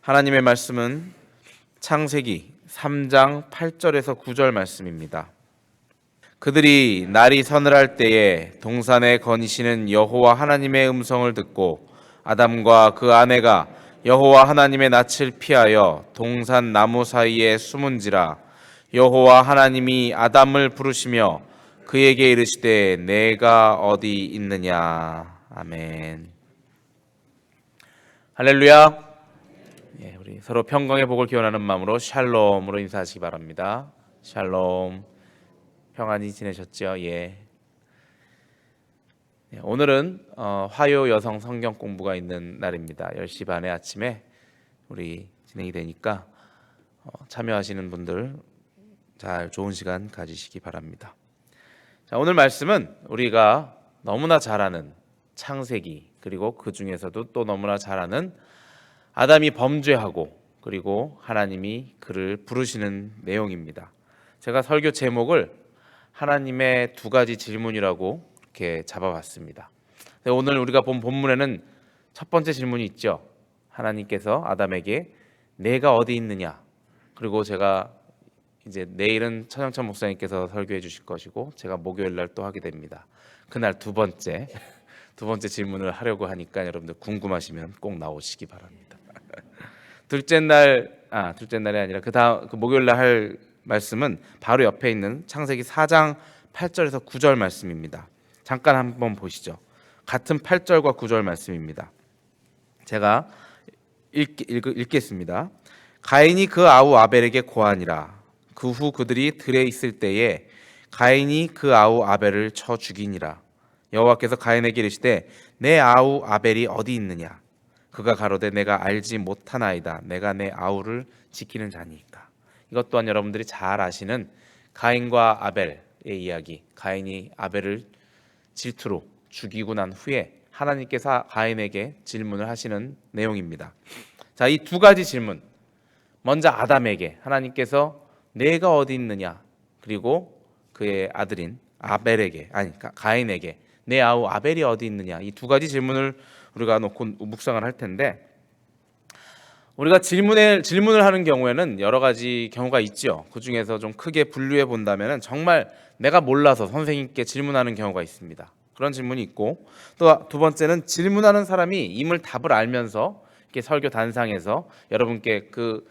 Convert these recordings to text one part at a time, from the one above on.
하나님의 말씀은 창세기 3장 8절에서 9절 말씀입니다. 그들이 날이 서늘할 때에 동산에 거니시는 여호와 하나님의 음성을 듣고 아담과 그 아내가 여호와 하나님의 낯을 피하여 동산 나무 사이에 숨은지라. 여호와 하나님이 아담을 부르시며 그에게 이르시되 내가 어디 있느냐. 아멘. 할렐루야. 우리 서로 평강의 복을 기원하는 마음으로 샬롬으로 인사하시기 바랍니다. 샬롬. 평안히 지내셨죠? 오늘은 화요 여성 성경 공부가 있는 날입니다. 10시 반에 아침에 우리 진행이 되니까 참여하시는 분들 잘 좋은 시간 가지시기 바랍니다. 자, 오늘 말씀은 우리가 너무나 잘 아는 창세기, 그리고 그 중에서도 또 너무나 잘 아는 아담이 범죄하고 그리고 하나님이 그를 부르시는 내용입니다. 제가 설교 제목을 하나님의 두 가지 질문이라고 이렇게 잡아봤습니다. 오늘 우리가 본 본문에는 첫 번째 질문이 있죠. 하나님께서 아담에게 내가 어디 있느냐. 그리고 제가 이제 내일은 천영천 목사님께서 설교해 주실 것이고 제가 목요일 날 또 하게 됩니다. 그날 두 번째 질문을 하려고 하니까 여러분들 궁금하시면 꼭 나오시기 바랍니다. 둘째 날이 아니라 그 목요일 날 할 말씀은 바로 옆에 있는 창세기 4장 8절에서 9절 말씀입니다. 잠깐 한번 보시죠. 같은 8절과 9절 말씀입니다. 제가 읽겠습니다. 가인이 그 아우 아벨에게 고하니라. 그 후 그들이 들에 있을 때에 가인이 그 아우 아벨을 쳐 죽이니라. 여호와께서 가인에게 이르시되 내 아우 아벨이 어디 있느냐. 그가 가로되 내가 알지 못하나이다. 내가 내 아우를 지키는 자니까. 이것 또한 여러분들이 잘 아시는 가인과 아벨의 이야기. 가인이 아벨을 질투로 죽이고 난 후에 하나님께서 가인에게 질문을 하시는 내용입니다. 자, 이 두 가지 질문. 먼저 아담에게 하나님께서 내가 어디 있느냐. 그리고 그의 아들인 가인에게 내 아우 아벨이 어디 있느냐. 이 두 가지 질문을 우리가 놓고 묵상을 할 텐데, 우리가 질문을 하는 경우에는 여러 가지 경우가 있죠. 그 중에서 좀 크게 분류해 본다면 정말 내가 몰라서 선생님께 질문하는 경우가 있습니다. 그런 질문이 있고, 또 두 번째는 질문하는 사람이 임을 답을 알면서 이렇게 설교 단상에서 여러분께 그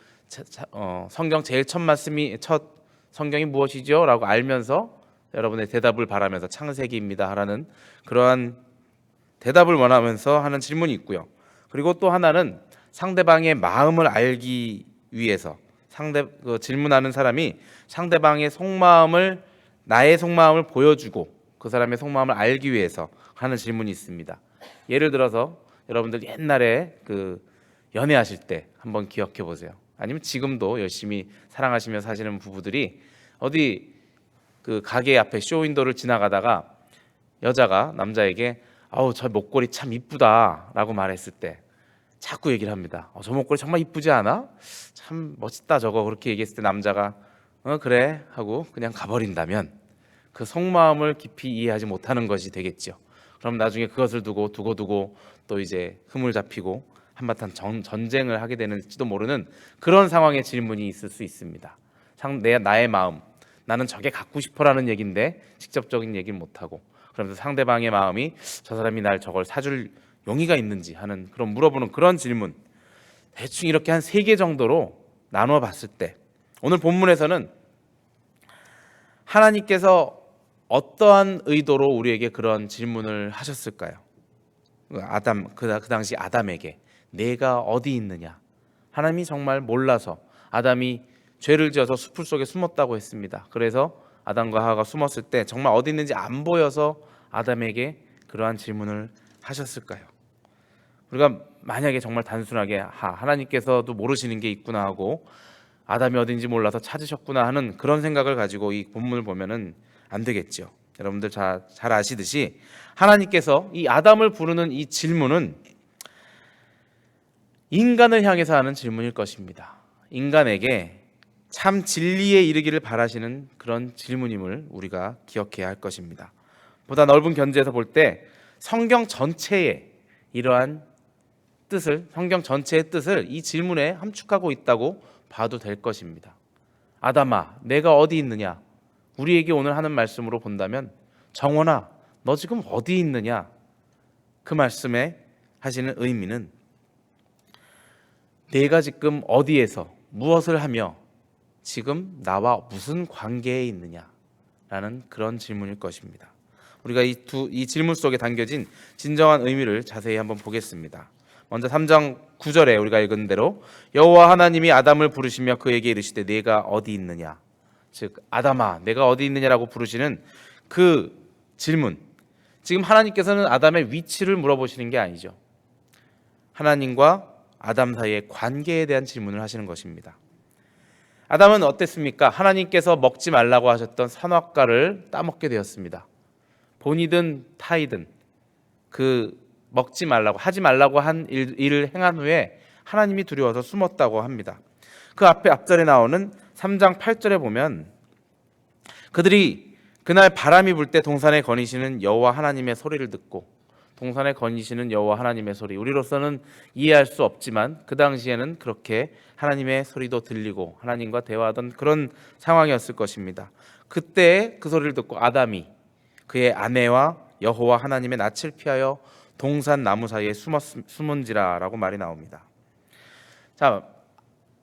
성경 제일 첫 성경이 무엇이죠? 라고 알면서 여러분의 대답을 바라면서 창세기입니다 하라는 그러한 대답을 원하면서 하는 질문이 있고요. 그리고 또 하나는 상대방의 마음을 알기 위해서 질문하는 사람이 상대방의 나의 속마음을 보여주고 그 사람의 속마음을 알기 위해서 하는 질문이 있습니다. 예를 들어서 여러분들 옛날에 연애하실 때 한번 기억해 보세요. 아니면 지금도 열심히 사랑하시며 사시는 부부들이 어디 가게 앞에 쇼윈도를 지나가다가 여자가 남자에게 저 목걸이 참 이쁘다 라고 말했을 때 자꾸 얘기를 합니다. 저 목걸이 정말 이쁘지 않아? 참 멋있다 저거. 그렇게 얘기했을 때 남자가 그래 하고 그냥 가버린다면 그 속마음을 깊이 이해하지 못하는 것이 되겠죠. 그럼 나중에 그것을 두고 또 이제 흐물 잡히고 한바탕 전쟁을 하게 되는지도 모르는 그런 상황의 질문이 있을 수 있습니다. 나의 마음, 나는 저게 갖고 싶어라는 얘기인데 직접적인 얘기를 못하고, 그러면서 상대방의 마음이 저 사람이 날 저걸 사줄 용의가 있는지 하는 물어보는 그런 질문, 대충 이렇게 한 3개 정도로 나누어 봤을 때 오늘 본문에서는 하나님께서 어떠한 의도로 우리에게 그런 질문을 하셨을까요? 그 당시 아담에게 내가 어디 있느냐. 하나님이 정말 몰라서 아담이 죄를 지어서 숲을 속에 숨었다고 했습니다. 그래서 아담과 하와가 숨었을 때 정말 어디 있는지 안 보여서 아담에게 그러한 질문을 하셨을까요? 우리가 만약에 정말 단순하게 하나님께서도 모르시는 게 있구나 하고 아담이 어딘지 몰라서 찾으셨구나 하는 그런 생각을 가지고 이 본문을 보면은 안 되겠죠. 여러분들 잘 아시듯이 하나님께서 이 아담을 부르는 이 질문은 인간을 향해서 하는 질문일 것입니다. 인간에게 참 진리에 이르기를 바라시는 그런 질문임을 우리가 기억해야 할 것입니다. 보다 넓은 견지에서 볼 때 성경 전체에 이러한 뜻을, 성경 전체의 뜻을 이 질문에 함축하고 있다고 봐도 될 것입니다. 아담아, 내가 어디 있느냐? 우리에게 오늘 하는 말씀으로 본다면 정원아, 너 지금 어디 있느냐? 그 말씀에 하시는 의미는 내가 지금 어디에서 무엇을 하며 지금 나와 무슨 관계에 있느냐라는 그런 질문일 것입니다. 우리가 이 질문 속에 담겨진 진정한 의미를 자세히 한번 보겠습니다. 먼저 3장 9절에 우리가 읽은 대로 여호와 하나님이 아담을 부르시며 그에게 이르시되 내가 어디 있느냐, 즉 아담아 내가 어디 있느냐라고 부르시는 그 질문, 지금 하나님께서는 아담의 위치를 물어보시는 게 아니죠. 하나님과 아담 사이의 관계에 대한 질문을 하시는 것입니다. 아담은 어땠습니까? 하나님께서 먹지 말라고 하셨던 선악과를 따먹게 되었습니다. 본이든 타이든 그 먹지 말라고, 하지 말라고 한 일을 행한 후에 하나님이 두려워서 숨었다고 합니다. 그 앞절에 나오는 3장 8절에 보면 그들이 그날 바람이 불 때 동산에 거니시는 여호와 하나님의 소리를 듣고, 동산에 거니시는 여호와 하나님의 소리, 우리로서는 이해할 수 없지만 그 당시에는 그렇게 하나님의 소리도 들리고 하나님과 대화하던 그런 상황이었을 것입니다. 그때 그 소리를 듣고 아담이 그의 아내와 여호와 하나님의 낯을 피하여 동산 나무 사이에 숨은지라라고 말이 나옵니다. 자,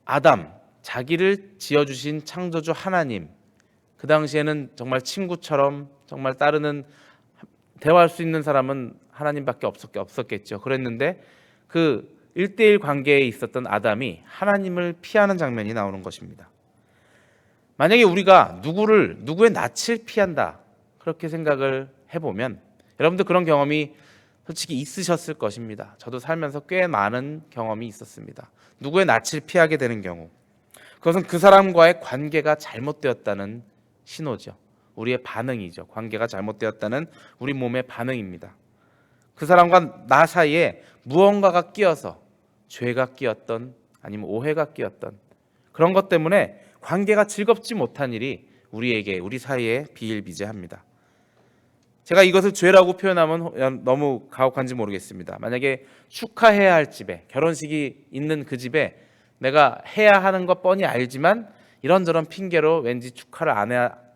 아담, 자기를 지어주신 창조주 하나님, 그 당시에는 정말 친구처럼 정말 따르는, 대화할 수 있는 사람은 하나님밖에 없었겠죠. 그랬는데 그 1대1 관계에 있었던 아담이 하나님을 피하는 장면이 나오는 것입니다. 만약에 우리가 누구의 낯을 피한다, 그렇게 생각을 해보면 여러분들 그런 경험이 솔직히 있으셨을 것입니다. 저도 살면서 꽤 많은 경험이 있었습니다. 누구의 낯을 피하게 되는 경우, 그것은 그 사람과의 관계가 잘못되었다는 신호죠. 우리의 반응이죠. 관계가 잘못되었다는 우리 몸의 반응입니다. 그 사람과 나 사이에 무언가가 끼어서, 죄가 끼었던 아니면 오해가 끼었던 그런 것 때문에 관계가 즐겁지 못한 일이 우리 사이에 비일비재합니다. 제가 이것을 죄라고 표현하면 너무 가혹한지 모르겠습니다. 만약에 축하해야 할 집에, 결혼식이 있는 그 집에 내가 해야 하는 것 뻔히 알지만 이런저런 핑계로 왠지 축하를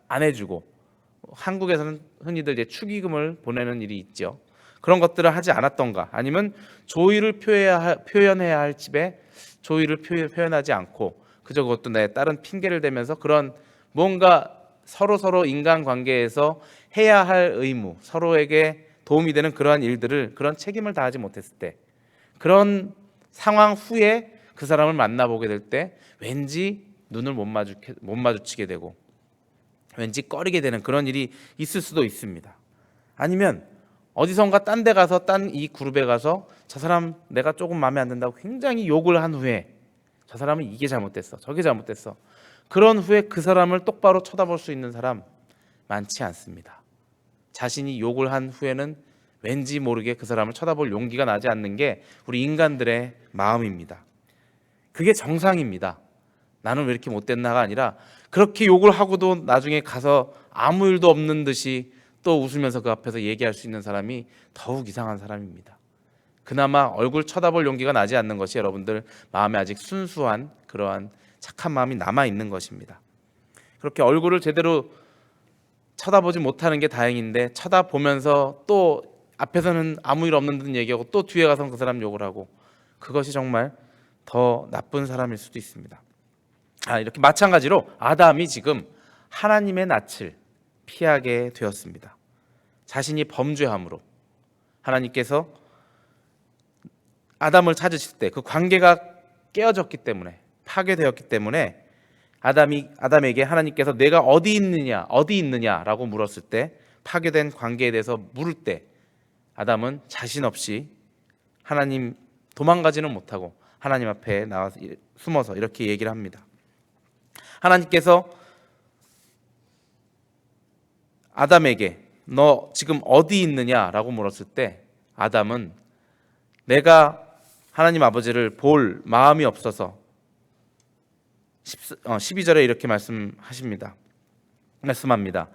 안 해주고, 한국에서는 흔히들 이제 축의금을 보내는 일이 있죠. 그런 것들을 하지 않았던가, 아니면 조의를 표현해야 할 집에 조의를 표현하지 않고 그저 그것도 내 다른 핑계를 대면서 그런 뭔가 서로 인간관계에서 해야 할 의무, 서로에게 도움이 되는 그러한 일들을, 그런 책임을 다하지 못했을 때, 그런 상황 후에 그 사람을 만나보게 될 때 왠지 눈을 못 마주치게 되고 왠지 꺼리게 되는 그런 일이 있을 수도 있습니다. 아니면 어디선가 딴 데 가서, 딴 이 그룹에 가서 저 사람 내가 조금 마음에 안 든다고 굉장히 욕을 한 후에 저 사람은 이게 잘못됐어, 저게 잘못됐어, 그런 후에 그 사람을 똑바로 쳐다볼 수 있는 사람 많지 않습니다. 자신이 욕을 한 후에는 왠지 모르게 그 사람을 쳐다볼 용기가 나지 않는 게 우리 인간들의 마음입니다. 그게 정상입니다. 나는 왜 이렇게 못됐나가 아니라 그렇게 욕을 하고도 나중에 가서 아무 일도 없는 듯이 또 웃으면서 그 앞에서 얘기할 수 있는 사람이 더욱 이상한 사람입니다. 그나마 얼굴 쳐다볼 용기가 나지 않는 것이 여러분들 마음에 아직 순수한 그러한 착한 마음이 남아있는 것입니다. 그렇게 얼굴을 제대로 쳐다보지 못하는 게 다행인데, 쳐다보면서 또 앞에서는 아무 일 없는 듯 얘기하고 또 뒤에 가서 그 사람 욕을 하고, 그것이 정말 더 나쁜 사람일 수도 있습니다. 이렇게 마찬가지로 아담이 지금 하나님의 낯을 피하게 되었습니다. 자신이 범죄함으로 하나님께서 아담을 찾으실 때 그 관계가 깨어졌기 때문에, 파괴되었기 때문에 아담에게 하나님께서 내가 어디 있느냐라고 물었을 때, 파괴된 관계에 대해서 물을 때 아담은 자신 없이 하나님, 도망가지는 못하고 하나님 앞에 나와서 숨어서 이렇게 얘기를 합니다. 하나님께서 아담에게 너 지금 어디 있느냐라고 물었을 때 아담은 내가 하나님 아버지를 볼 마음이 없어서 12절에 이렇게 말씀합니다.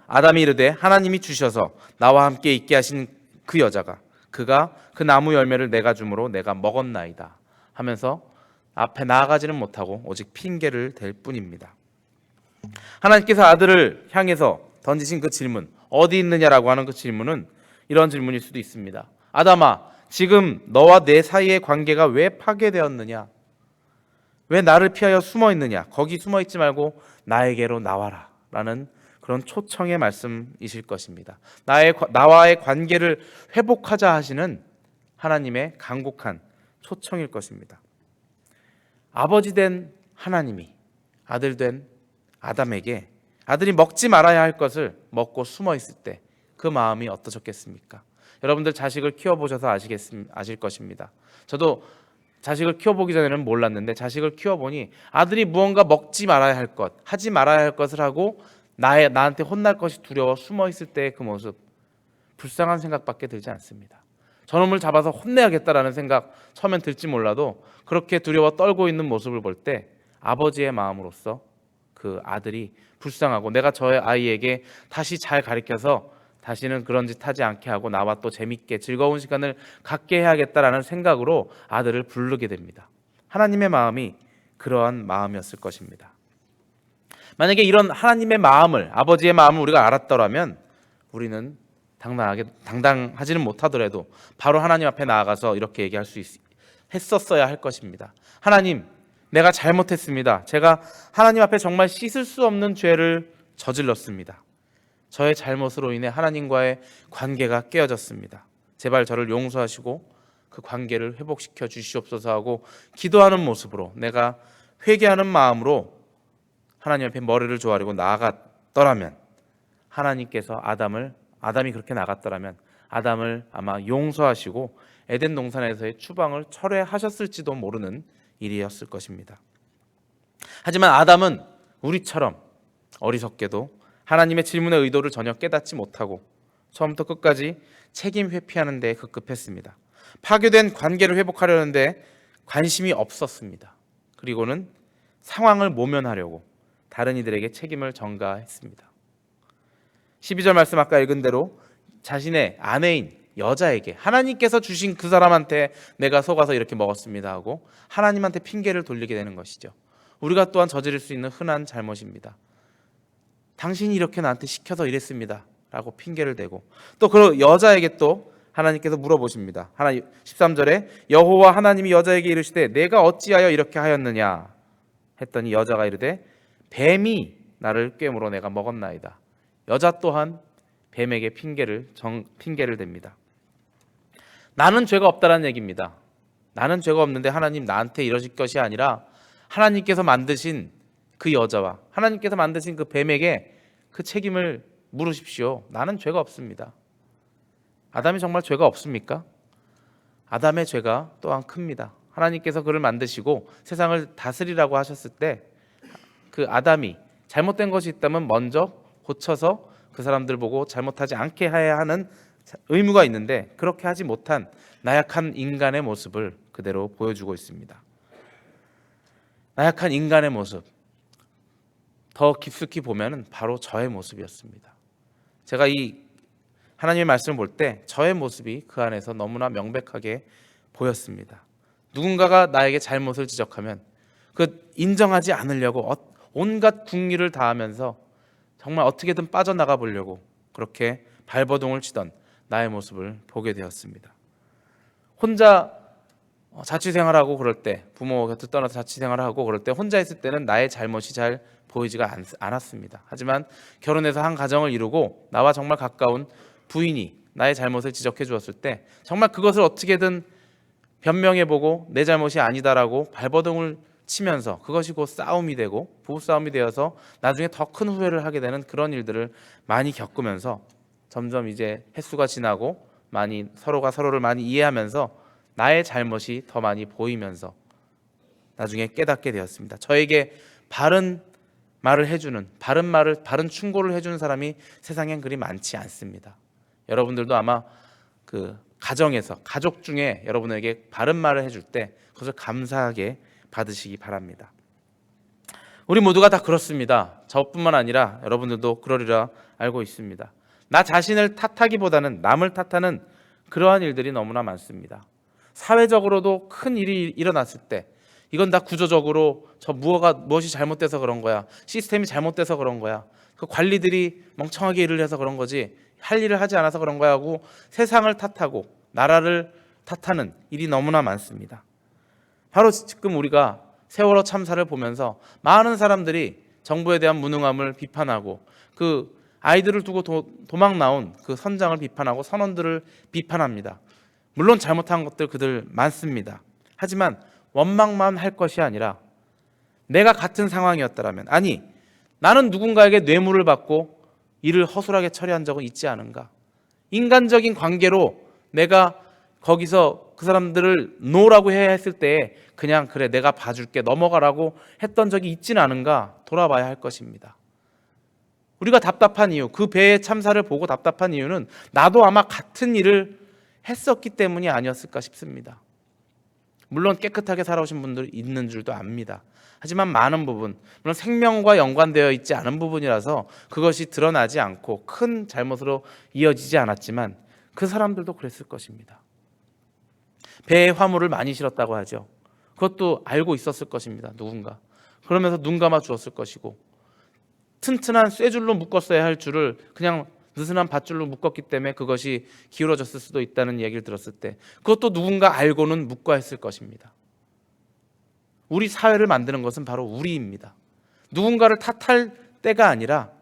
아담이 이르되 하나님이 주셔서 나와 함께 있게 하신 그 여자가 그가 그 나무 열매를 내가 주므로 내가 먹었나이다 하면서 앞에 나아가지는 못하고 오직 핑계를 댈 뿐입니다. 하나님께서 아들을 향해서 던지신 그 질문, 어디 있느냐라고 하는 그 질문은 이런 질문일 수도 있습니다. 아담아, 지금 너와 내 사이의 관계가 왜 파괴되었느냐? 왜 나를 피하여 숨어 있느냐? 거기 숨어 있지 말고 나에게로 나와라 라는 그런 초청의 말씀이실 것입니다. 나와의 관계를 회복하자 하시는 하나님의 간곡한 초청일 것입니다. 아버지 된 하나님이 아들 된 아담에게 아들이 먹지 말아야 할 것을 먹고 숨어 있을 때 그 마음이 어떠셨겠습니까? 여러분들 자식을 키워보셔서 아실 것입니다. 저도 자식을 키워보기 전에는 몰랐는데 자식을 키워보니 아들이 무언가 먹지 말아야 할 것, 하지 말아야 할 것을 하고 나한테 혼날 것이 두려워 숨어 있을 때의 그 모습, 불쌍한 생각밖에 들지 않습니다. 저놈을 잡아서 혼내야겠다라는 생각 처음엔 들지 몰라도 그렇게 두려워 떨고 있는 모습을 볼 때 아버지의 마음으로서 그 아들이 불쌍하고 내가 저의 아이에게 다시 잘 가르쳐서 다시는 그런 짓 하지 않게 하고 나와 또 재밌게 즐거운 시간을 갖게 해야겠다라는 생각으로 아들을 부르게 됩니다. 하나님의 마음이 그러한 마음이었을 것입니다. 만약에 이런 하나님의 마음을, 아버지의 마음을 우리가 알았더라면 우리는 당당하지는 못하더라도 바로 하나님 앞에 나아가서 이렇게 얘기할 수 했었어야 할 것입니다. 하나님, 내가 잘못했습니다. 제가 하나님 앞에 정말 씻을 수 없는 죄를 저질렀습니다. 저의 잘못으로 인해 하나님과의 관계가 깨어졌습니다. 제발 저를 용서하시고 그 관계를 회복시켜 주시옵소서 하고 기도하는 모습으로 내가 회개하는 마음으로 하나님 앞에 머리를 조아리고 나아갔더라면 하나님께서 아담이 그렇게 나갔더라면 아담을 아마 용서하시고 에덴 동산에서의 추방을 철회하셨을지도 모르는 일이었을 것입니다. 하지만 아담은 우리처럼 어리석게도 하나님의 질문의 의도를 전혀 깨닫지 못하고 처음부터 끝까지 책임 회피하는 데 급급했습니다. 파괴된 관계를 회복하려는데 관심이 없었습니다. 그리고는 상황을 모면하려고 다른 이들에게 책임을 전가했습니다. 12절 말씀 아까 읽은 대로 자신의 아내인 여자에게 하나님께서 주신 그 사람한테 내가 속아서 이렇게 먹었습니다 하고 하나님한테 핑계를 돌리게 되는 것이죠. 우리가 또한 저지를 수 있는 흔한 잘못입니다. 당신이 이렇게 나한테 시켜서 이랬습니다 라고 핑계를 대고 또 그 여자에게 또 하나님께서 물어보십니다. 13절에 여호와 하나님이 여자에게 이르시되 내가 어찌하여 이렇게 하였느냐 했더니 여자가 이르되 뱀이 나를 꿰물어 내가 먹었나이다. 여자 또한 뱀에게 핑계를 댑니다. 나는 죄가 없다라는 얘기입니다. 나는 죄가 없는데 하나님 나한테 이러실 것이 아니라 하나님께서 만드신 그 여자와 하나님께서 만드신 그 뱀에게 그 책임을 물으십시오. 나는 죄가 없습니다. 아담이 정말 죄가 없습니까? 아담의 죄가 또한 큽니다. 하나님께서 그를 만드시고 세상을 다스리라고 하셨을 때 그 아담이 잘못된 것이 있다면 먼저 고쳐서 그 사람들 보고 잘못하지 않게 해야 하는 의무가 있는데 그렇게 하지 못한 나약한 인간의 모습을 그대로 보여주고 있습니다. 나약한 인간의 모습, 더 깊숙이 보면 바로 저의 모습이었습니다. 제가 이 하나님의 말씀을 볼 때 저의 모습이 그 안에서 너무나 명백하게 보였습니다. 누군가가 나에게 잘못을 지적하면 그 인정하지 않으려고 온갖 궁리를 다하면서 정말 어떻게든 빠져나가 보려고 그렇게 발버둥을 치던 나의 모습을 보게 되었습니다. 혼자 자취생활하고 그럴 때 부모 곁을 떠나서 자취생활을 하고 그럴 때 혼자 있을 때는 나의 잘못이 잘 보이지가 않았습니다. 하지만 결혼해서 한 가정을 이루고 나와 정말 가까운 부인이 나의 잘못을 지적해 주었을 때 정말 그것을 어떻게든 변명해보고 내 잘못이 아니다라고 발버둥을 치면서 그것이 곧 싸움이 되고 부부싸움이 되어서 나중에 더 큰 후회를 하게 되는 그런 일들을 많이 겪으면서 점점 이제 횟수가 지나고 많이 서로가 서로를 많이 이해하면서 나의 잘못이 더 많이 보이면서 나중에 깨닫게 되었습니다. 저에게 바른 말을 해주는 바른 충고를 해주는 사람이 세상엔 그리 많지 않습니다. 여러분들도 아마 그 가정에서 가족 중에 여러분에게 바른 말을 해줄 때 그것을 감사하게 받으시기 바랍니다. 우리 모두가 다 그렇습니다. 저뿐만 아니라 여러분들도 그러리라 알고 있습니다. 나 자신을 탓하기보다는 남을 탓하는 그러한 일들이 너무나 많습니다. 사회적으로도 큰 일이 일어났을 때 이건 다 구조적으로 무엇이 잘못돼서 그런 거야, 시스템이 잘못돼서 그런 거야, 그 관리들이 멍청하게 일을 해서 그런 거지, 할 일을 하지 않아서 그런 거야 하고 세상을 탓하고 나라를 탓하는 일이 너무나 많습니다. 바로 지금 우리가 세월호 참사를 보면서 많은 사람들이 정부에 대한 무능함을 비판하고 그 아이들을 두고 도망 나온 그 선장을 비판하고 선원들을 비판합니다. 물론 잘못한 것들 그들 많습니다. 하지만 원망만 할 것이 아니라 내가 같은 상황이었다면, 아니 나는 누군가에게 뇌물을 받고 일을 허술하게 처리한 적은 있지 않은가, 인간적인 관계로 내가 거기서 그 사람들을 노라고 해야 했을 때에 그냥 그래 내가 봐줄게 넘어가라고 했던 적이 있지는 않은가 돌아봐야 할 것입니다. 우리가 답답한 이유, 그 배의 참사를 보고 답답한 이유는 나도 아마 같은 일을 했었기 때문이 아니었을까 싶습니다. 물론 깨끗하게 살아오신 분들이 있는 줄도 압니다. 하지만 많은 부분, 물론 생명과 연관되어 있지 않은 부분이라서 그것이 드러나지 않고 큰 잘못으로 이어지지 않았지만 그 사람들도 그랬을 것입니다. 배에 화물을 많이 실었다고 하죠. 그것도 알고 있었을 것입니다. 누군가. 그러면서 눈 감아 주었을 것이고, 튼튼한 쇠줄로 묶었어야 할 줄을 그냥 느슨한 밧줄로 묶었기 때문에 그것이 기울어졌을 수도 있다는 얘기를 들었을 때 그것도 누군가 알고는 묶어야 했을 것입니다. 우리 사회를 만드는 것은 바로 우리입니다. 누군가를 탓할 때가 아니라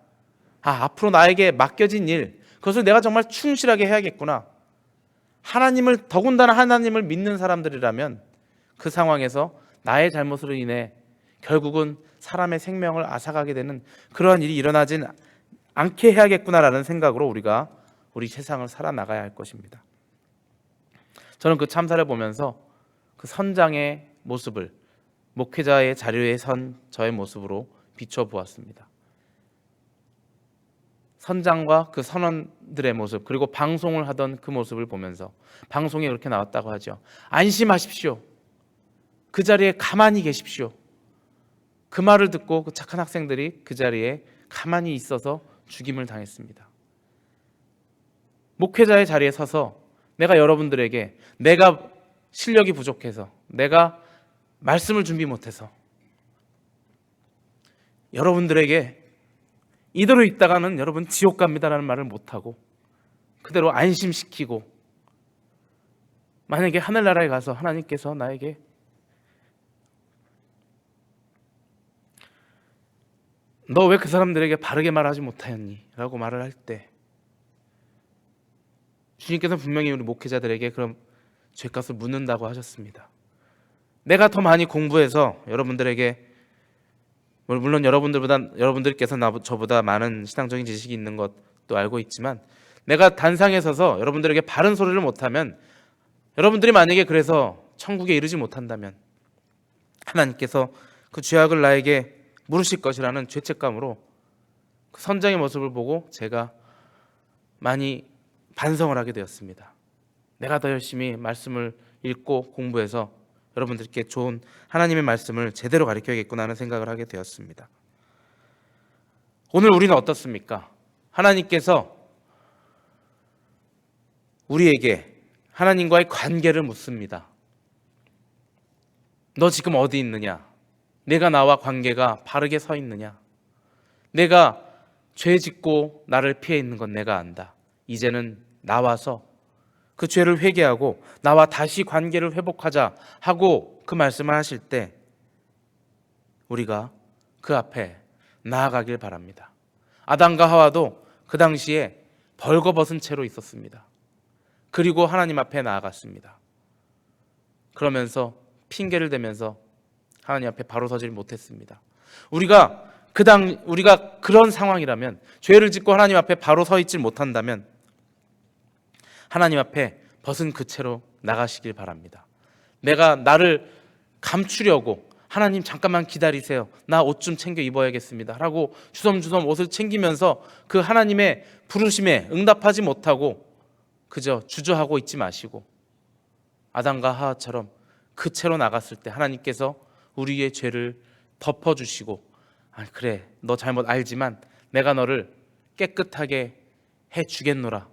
앞으로 나에게 맡겨진 일, 그것을 내가 정말 충실하게 해야겠구나. 하나님을, 더군다나 하나님을 믿는 사람들이라면 그 상황에서 나의 잘못으로 인해 결국은 사람의 생명을 앗아가게 되는 그러한 일이 일어나진 않게 해야겠구나라는 생각으로 우리가 우리 세상을 살아나가야 할 것입니다. 저는 그 참사를 보면서 그 선장의 모습을 목회자의 자리에 선 저의 모습으로 비춰보았습니다. 선장과 그 선원들의 모습, 그리고 방송을 하던 그 모습을 보면서, 방송에 그렇게 나왔다고 하죠. 안심하십시오. 그 자리에 가만히 계십시오. 그 말을 듣고 그 착한 학생들이 그 자리에 가만히 있어서 죽임을 당했습니다. 목회자의 자리에 서서 내가 여러분들에게 내가 실력이 부족해서, 내가 말씀을 준비 못해서 여러분들에게 이대로 있다가는 여러분 지옥 갑니다라는 말을 못하고 그대로 안심시키고, 만약에 하늘나라에 가서 하나님께서 나에게 너 왜 그 사람들에게 바르게 말하지 못하였니? 라고 말을 할 때 주님께서 분명히 우리 목회자들에게 그럼 죄값을 묻는다고 하셨습니다. 내가 더 많이 공부해서 여러분들에게, 물론 여러분들께서 저보다 많은 신앙적인 지식이 있는 것도 알고 있지만, 내가 단상에 서서 여러분들에게 바른 소리를 못하면, 여러분들이 만약에 그래서 천국에 이르지 못한다면 하나님께서 그 죄악을 나에게 물으실 것이라는 죄책감으로 그 선장의 모습을 보고 제가 많이 반성을 하게 되었습니다. 내가 더 열심히 말씀을 읽고 공부해서 여러분들께 좋은 하나님의 말씀을 제대로 가르쳐야겠구나 하는 생각을 하게 되었습니다. 오늘 우리는 어떻습니까? 하나님께서 우리에게 하나님과의 관계를 묻습니다. 너 지금 어디 있느냐? 내가 나와 관계가 바르게 서 있느냐? 내가 죄 짓고 나를 피해 있는 건 내가 안다. 이제는 나와서 그 죄를 회개하고 나와 다시 관계를 회복하자 하고 그 말씀을 하실 때 우리가 그 앞에 나아가길 바랍니다. 아담과 하와도 그 당시에 벌거벗은 채로 있었습니다. 그리고 하나님 앞에 나아갔습니다. 그러면서 핑계를 대면서 하나님 앞에 바로 서질 못했습니다. 우리가 그런 상황이라면, 죄를 짓고 하나님 앞에 바로 서 있질 못한다면 하나님 앞에 벗은 그 채로 나가시길 바랍니다. 내가 나를 감추려고 하나님 잠깐만 기다리세요, 나 옷 좀 챙겨 입어야겠습니다 라고 주섬주섬 옷을 챙기면서 그 하나님의 부르심에 응답하지 못하고 그저 주저하고 있지 마시고, 아담과 하와처럼 그 채로 나갔을 때 하나님께서 우리의 죄를 덮어주시고, 그래 너 잘못 알지만 내가 너를 깨끗하게 해주겠노라,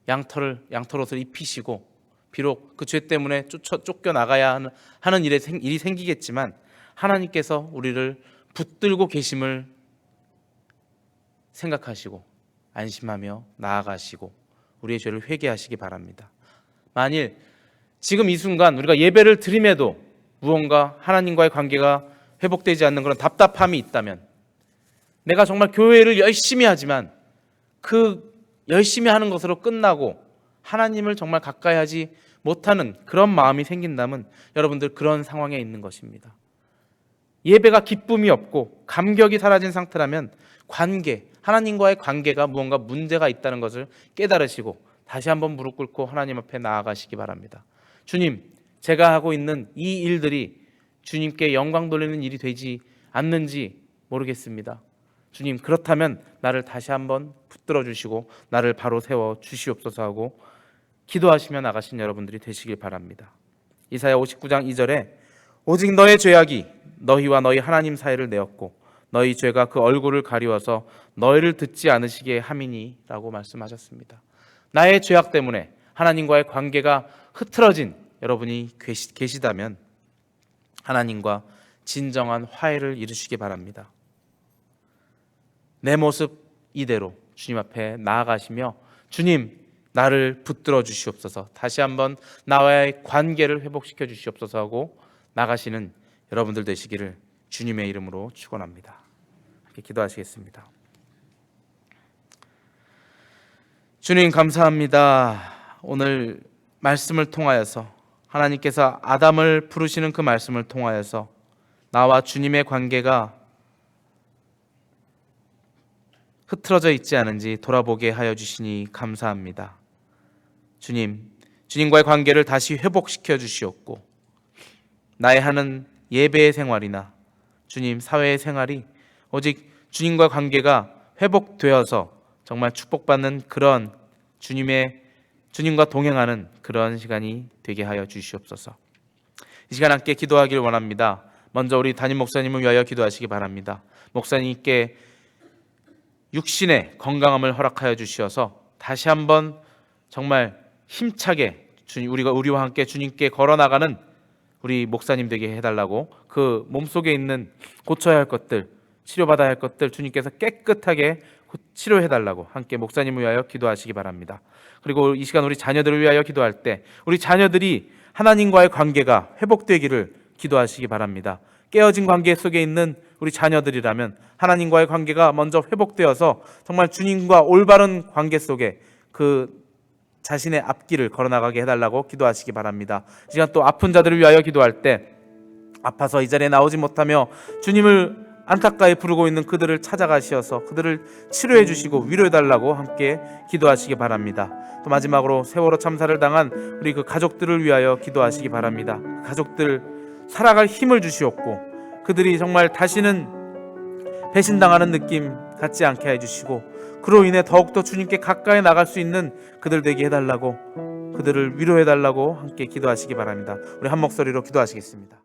양털 옷을 입히시고, 비록 그 죄 때문에 쫓겨나가야 하는 일이 생기겠지만 하나님께서 우리를 붙들고 계심을 생각하시고 안심하며 나아가시고 우리의 죄를 회개하시기 바랍니다. 만일 지금 이 순간 우리가 예배를 드림에도 무언가 하나님과의 관계가 회복되지 않는 그런 답답함이 있다면, 내가 정말 교회를 열심히 하지만 그 열심히 하는 것으로 끝나고 하나님을 정말 가까이 하지 못하는 그런 마음이 생긴다면 여러분들 그런 상황에 있는 것입니다. 예배가 기쁨이 없고 감격이 사라진 상태라면 하나님과의 관계가 무언가 문제가 있다는 것을 깨달으시고 다시 한번 무릎 꿇고 하나님 앞에 나아가시기 바랍니다. 주님, 제가 하고 있는 이 일들이 주님께 영광 돌리는 일이 되지 않는지 모르겠습니다. 주님, 그렇다면 나를 다시 한번 붙들어 주시고 나를 바로 세워 주시옵소서 하고 기도하시며 나가신 여러분들이 되시길 바랍니다. 이사야 59장 2절에 오직 너의 죄악이 너희와 너희 하나님 사이를 내었고 너희 죄가 그 얼굴을 가리워서 너희를 듣지 않으시게 함이니 라고 말씀하셨습니다. 나의 죄악 때문에 하나님과의 관계가 흐트러진 여러분이 계시다면 하나님과 진정한 화해를 이루시기 바랍니다. 내 모습 이대로 주님 앞에 나아가시며 주님, 나를 붙들어 주시옵소서, 다시 한번 나와의 관계를 회복시켜 주시옵소서 하고 나가시는 여러분들 되시기를 주님의 이름으로 축원합니다. 이렇게 기도하시겠습니다. 주님, 감사합니다. 오늘 말씀을 통하여서 하나님께서 아담을 부르시는 그 말씀을 통하여서 나와 주님의 관계가 흐트러져 있지 않은지 돌아보게 하여 주시니 감사합니다. 주님과의 관계를 다시 회복시켜 주시옵고 나의 하는 예배의 생활이나 주님 사회의 생활이 오직 주님과 관계가 회복되어서 정말 축복받는 그런 주님과 동행하는 그런 시간이 되게 하여 주시옵소서. 이 시간 함께 기도하길 원합니다. 먼저 우리 담임 목사님을 위하여 기도하시기 바랍니다. 목사님께 육신의 건강함을 허락하여 주시어서 다시 한번 정말 힘차게 우리와 함께 주님께 걸어나가는 우리 목사님 되게 해달라고, 그 몸속에 있는 고쳐야 할 것들, 치료받아야 할 것들 주님께서 깨끗하게 치료해달라고 함께 목사님을 위하여 기도하시기 바랍니다. 그리고 이 시간 우리 자녀들을 위하여 기도할 때 우리 자녀들이 하나님과의 관계가 회복되기를 기도하시기 바랍니다. 깨어진 관계 속에 있는 우리 자녀들이라면 하나님과의 관계가 먼저 회복되어서 정말 주님과 올바른 관계 속에 그 자신의 앞길을 걸어나가게 해달라고 기도하시기 바랍니다. 이 시간 또 아픈 자들을 위하여 기도할 때 아파서 이 자리에 나오지 못하며 주님을 안타까이 부르고 있는 그들을 찾아가시어서 그들을 치료해 주시고 위로해 달라고 함께 기도하시기 바랍니다. 또 마지막으로 세월호 참사를 당한 우리 그 가족들을 위하여 기도하시기 바랍니다. 가족들 살아갈 힘을 주시옵고 그들이 정말 다시는 배신당하는 느낌 갖지 않게 해주시고 그로 인해 더욱더 주님께 가까이 나갈 수 있는 그들 되게 해달라고, 그들을 위로해달라고 함께 기도하시기 바랍니다. 우리 한 목소리로 기도하시겠습니다.